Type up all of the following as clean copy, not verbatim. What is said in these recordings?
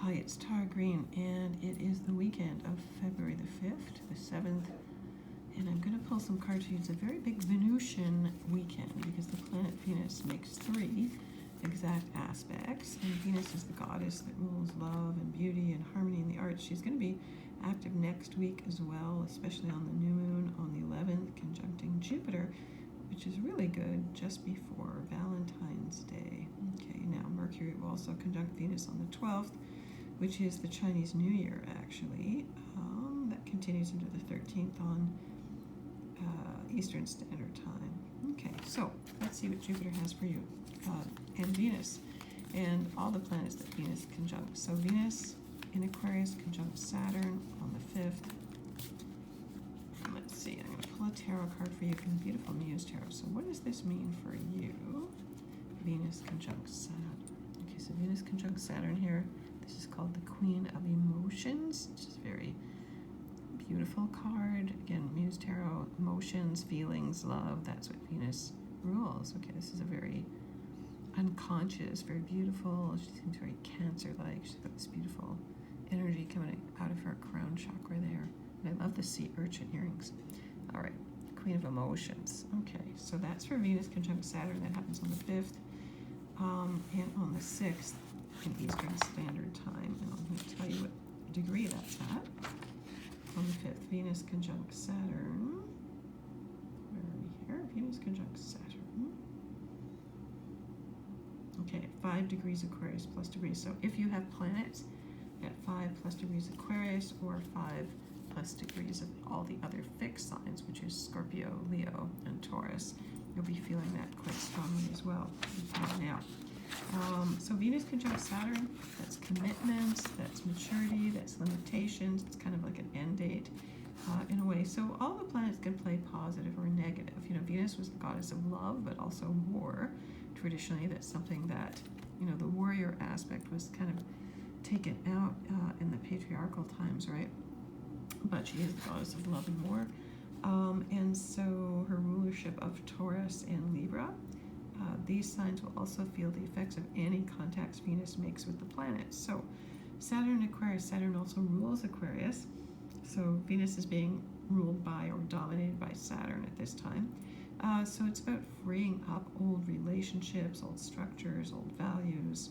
Hi, it's Tara Green, and it is the weekend of February the 5th to the 7th, and I'm going to pull some cards for you. It's a very big Venusian weekend because the planet Venus makes 3 exact aspects, and Venus is the goddess that rules love and beauty and harmony in the arts. She's going to be active next week as well, especially on the new moon on the 11th, conjuncting Jupiter, which is really good just before Valentine's Day. Okay, now Mercury will also conjunct Venus on the 12th, which is the Chinese New Year, actually. That continues into the 13th on Eastern Standard Time. Okay, so let's see what Jupiter has for you, and Venus, and all the planets that Venus conjuncts. So Venus in Aquarius conjunct Saturn on the 5th. And let's see, I'm going to pull a tarot card for you from beautiful Muse Tarot. So what does this mean for you? Venus conjunct Saturn. Okay, so Venus conjunct Saturn here. This is called the Queen of Emotions, which is a very beautiful card. Again, Muse Tarot, emotions, feelings, love, that's what Venus rules. Okay, this is a very unconscious, very beautiful. She seems very Cancer-like. She's got this beautiful energy coming out of her crown chakra there. And I love the sea urchin earrings. All right, Queen of Emotions. Okay, so that's for Venus conjunct Saturn. That happens on the 5th. And on the 6th in Eastern Standard Time. And I'm going to tell you what degree that's at. On the 5th, Venus conjunct Saturn. Where are we here? Venus conjunct Saturn. Okay, 5 degrees Aquarius plus degrees. So if you have planets at 5 plus degrees Aquarius or 5 plus degrees of all the other fixed signs, which is Scorpio, Leo, and Taurus, you'll be feeling that quite strongly as well. Now, so Venus conjunct Saturn, that's commitments, that's maturity, that's limitations. It's kind of like an end date in a way. So all the planets can play positive or negative. You know, Venus was the goddess of love, but also war. Traditionally, that's something that, you know, the warrior aspect was kind of taken out in the patriarchal times, right? But she is the goddess of love and war. And so her rulership of Taurus and Libra, these signs will also feel the effects of any contacts Venus makes with the planets. So Saturn and Aquarius, Saturn also rules Aquarius. So Venus is being ruled by or dominated by Saturn at this time. So it's about freeing up old relationships, old structures, old values,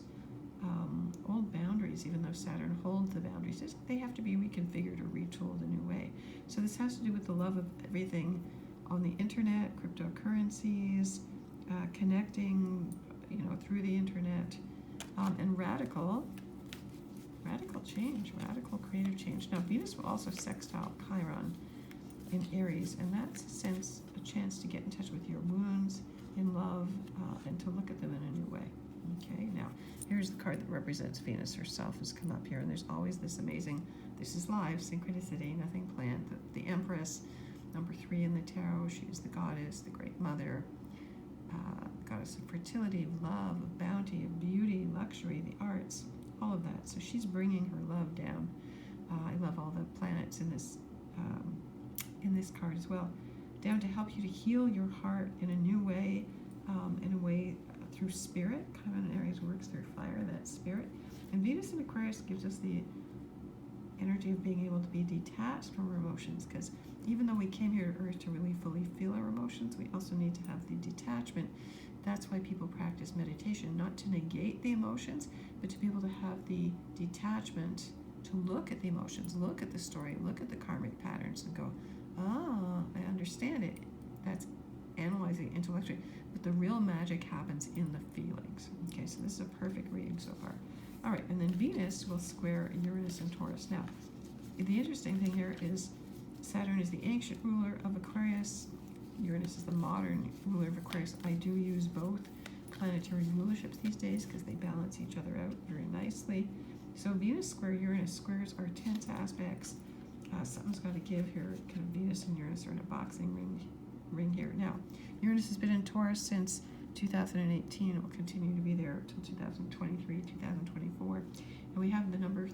old boundaries. Even though Saturn holds the boundaries, they have to be reconfigured or retooled a new way. So this has to do with the love of everything on the internet, cryptocurrencies, connecting, you know, through the internet, and radical change, radical creative change. Now Venus will also sextile Chiron in Aries, and that's a chance to get in touch with your wounds in love and to look at them in a new way. Okay, now here's the card that represents Venus herself has come up here, and there's always this amazing, this is live, synchronicity, nothing planned. The Empress, number 3 in the tarot, she is the goddess, the great mother, goddess of fertility, of love, of bounty, of beauty, luxury, the arts, all of that. So she's bringing her love down. I love all the planets in this card as well, down to help you to heal your heart in a new way, through spirit, kind of an Aries works through fire, that spirit. And Venus in Aquarius gives us the energy of being able to be detached from our emotions, because even though we came here to Earth to really fully feel our emotions, we also need to have the detachment. That's why people practice meditation, not to negate the emotions, but to be able to have the detachment to look at the emotions, look at the story, look at the karmic patterns and go, ah, I understand it. That's analyzing intellectually, but the real magic happens in the feelings. Okay, so this is a perfect reading so far. All right, and then Venus will square Uranus and Taurus. Now, the interesting thing here is Saturn is the ancient ruler of Aquarius. Uranus is the modern ruler of Aquarius. I do use both planetary rulerships these days because they balance each other out very nicely. So Venus square Uranus, squares are tense aspects. Something's got to give here. Kind of Venus and Uranus are in a boxing ring here. Now, Uranus has been in Taurus since 2018. It will continue to be there until 2023, 2024. And we have the number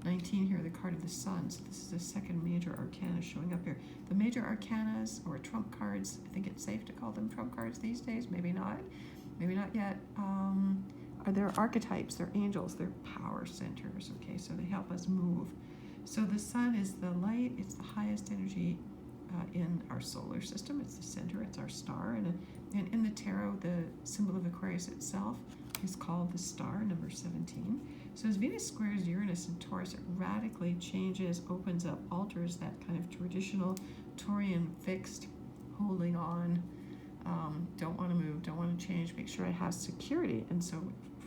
19 here, the card of the sun. So this is the second major arcana showing up here. The major arcanas, or trump cards, I think it's safe to call them trump cards these days. Maybe not yet. they're archetypes, they're angels, they're power centers, okay? So they help us move. So the sun is the light, it's the highest energy in our solar system. It's the center, it's our star. And in the tarot, the symbol of Aquarius itself is called the star, number 17. So as Venus squares Uranus and Taurus, it radically changes, opens up, alters that kind of traditional Taurian fixed, holding on, don't want to move, don't want to change, make sure I have security. And so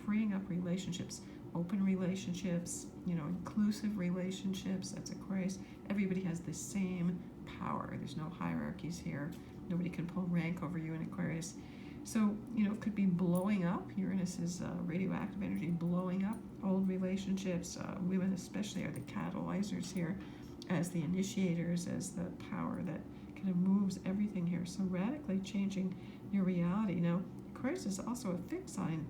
freeing up relationships, open relationships, inclusive relationships, that's Aquarius. Everybody has the same power. There's no hierarchies here. Nobody can pull rank over you in Aquarius. So, it could be blowing up. Uranus is radioactive energy, blowing up old relationships. Women especially are the catalyzers here, as the initiators, as the power that kind of moves everything here. So radically changing your reality. Now, Aquarius is also a fixed sign.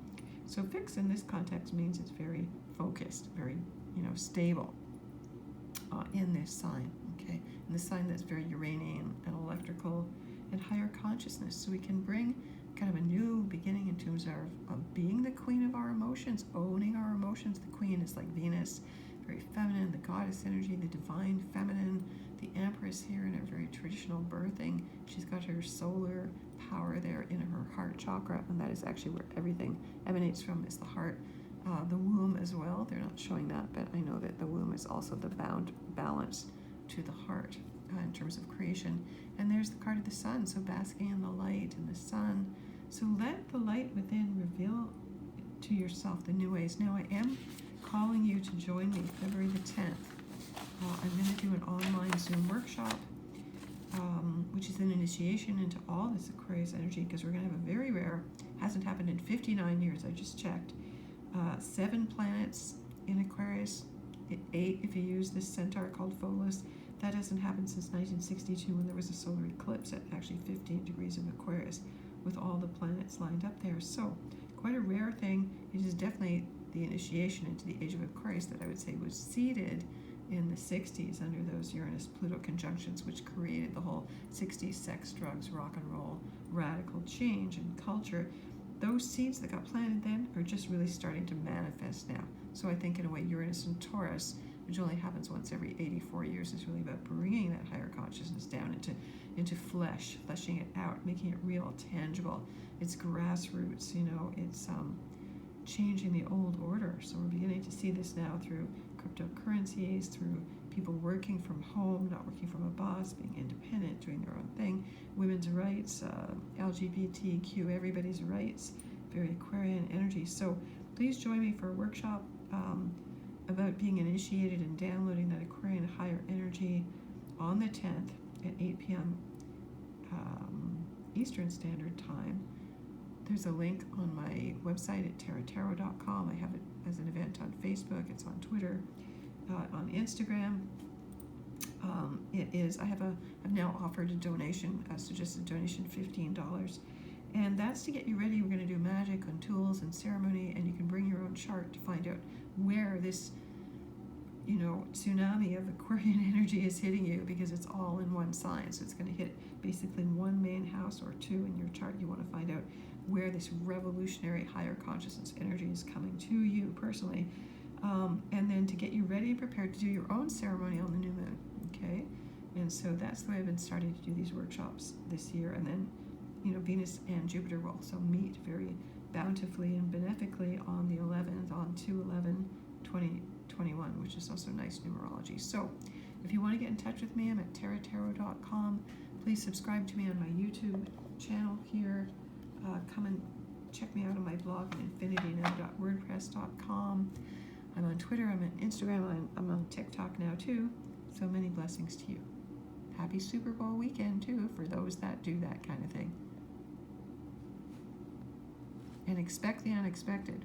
So fixed in this context means it's very focused, very, stable in this sign, okay? In the sign that's very Uranian and electrical and higher consciousness. So we can bring kind of a new beginning in terms of being the queen of our emotions, owning our emotions. The queen is like Venus, very feminine, the goddess energy, the divine feminine, the empress here in her very traditional birthing. She's got her solar power there in her heart chakra, and that is actually where everything emanates from, is the heart. The womb as well. They're not showing that, but I know that the womb is also the balance to the heart in terms of creation. And there's the card of the sun, so basking in the light and the sun. So let the light within reveal to yourself the new ways. Now I am calling you to join me February the 10th. I'm going to do an online Zoom workshop, which is an initiation into all this Aquarius energy, because we're going to have a very rare, hasn't happened in 59 years, I just checked, 7 planets in Aquarius, 8 if you use this centaur called Pholus. That hasn't happened since 1962, when there was a solar eclipse at actually 15 degrees of Aquarius, with all the planets lined up there. So quite a rare thing. It is definitely the initiation into the age of Aquarius that I would say was seeded in the 60s under those Uranus-Pluto conjunctions, which created the whole 60s sex, drugs, rock and roll, radical change in culture. Those seeds that got planted then are just really starting to manifest now. So I think in a way Uranus and Taurus, which only happens once every 84 years, is really about bringing that higher consciousness down into flesh, fleshing it out, making it real, tangible. It's grassroots, it's changing the old order. So we're beginning to see this now through cryptocurrencies, through people working from home, not working from a boss, being independent, doing their own thing, women's rights, LGBTQ, everybody's rights, very Aquarian energy. So please join me for a workshop about being initiated and downloading that Aquarian higher energy on the 10th at 8 p.m. Eastern Standard Time. There's a link on my website at tarottarot.com. I have it as an event on Facebook. It's on Twitter, on Instagram. I've now offered a donation, suggested donation $15. And that's to get you ready. We're going to do magic on tools and ceremony, and you can bring your own chart to find out where this, tsunami of Aquarian energy is hitting you, because it's all in one sign. So it's going to hit basically one main house or 2 in your chart. You want to find out where this revolutionary higher consciousness energy is coming to you personally. And then to get you ready and prepared to do your own ceremony on the new moon, okay? And so that's the way I've been starting to do these workshops this year. And then, Venus and Jupiter will also meet very bountifully and benefically on the 11th, on 2/11/2021, which is also nice numerology. So if you want to get in touch with me, I'm at tarottarot.com. Please subscribe to me on my YouTube channel here. Come and check me out on my blog at infinitynow.wordpress.com. I'm on Twitter, I'm on Instagram, I'm on TikTok now too. So many blessings to you. Happy Super Bowl weekend too, for those that do that kind of thing. And expect the unexpected.